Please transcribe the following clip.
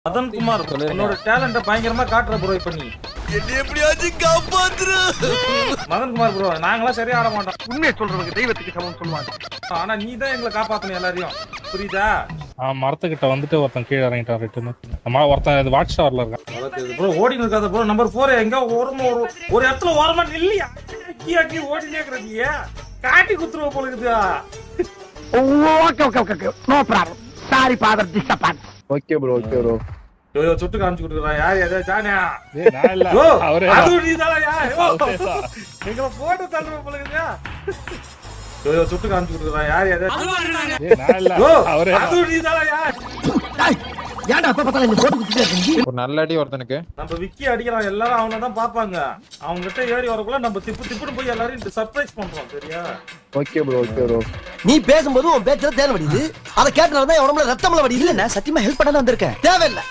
மதன்குமார் உன்னோட டேலண்ட பயங்கரமா காட்டுற ப்ரோ. இப்ப நீ என்ன எப்படியாச்சும் காப்பாத்துற மதன்குமார் ப்ரோ, நாங்களாம் சரியா ஆட மாட்டோம். உண்மையை சொல்றவங்க தெய்வத்துக்கு சமம் சொல்லுவாங்க. ஆனா நீ தான் எங்களை காப்பாத்தணும் எல்லாரையும், புரியுதா? மரத்துக்கிட்ட வந்துட்டு ஒருத்தன் கீழே இறங்கிட்டான் ரிட்டர்னு. ஒருத்தன் வாட்ச் டவர்ல இருக்கான் ப்ரோ. ஓடி இருக்காத ப்ரோ. நம்பர் 4 எங்க ஒரு இடத்துல ஓரமா இல்லையா? கீழே ஓடினே இருக்கிறீங்க, காட்டி குத்துருவ போல இருக்குதா? Okay okay okay no problem. Sorry father disturbance. Okay bro okay bro. யோ சுட்டு காமிச்சு கொடுக்குறா. யார் எதை சானியா? நான் இல்ல யோ அவரே அது நீதானயா? எங்களை போட்டு தள்ளுவ போல இருக்குதா? யோ சுட்டு காமிச்சு கொடுக்குறா. யார் எதை? நான் இல்ல யோ அவரே அது நீதானயா? ஏன்டா அப்ப பார்த்தா இந்த போட்டு குத்திட்டே இருக்கீங்க? ஒரு நல்ல அடி ஒருத்தனுக்கு. நம்ம விக்கி அடிக்கலாம், எல்லாரும் அவனை தான் பாப்பாங்க. அவங்க கிட்ட ஏறி வரக்குள்ள நம்ம திப்புன்னு போய் எல்லாரையும் சர்ப்ரைஸ் பண்றோம், சரியா? Okay bro okay bro. நீ பேசும்போது உன் பேச்சுல தேன் வடியுது, அதை கேட்டனால தான் உடம்புல ரத்தம்ல வடியுது. இல்ல சத்தியமா ஹெல்ப் பண்ண தான் வந்திருக்கேன். தேவையில்லை.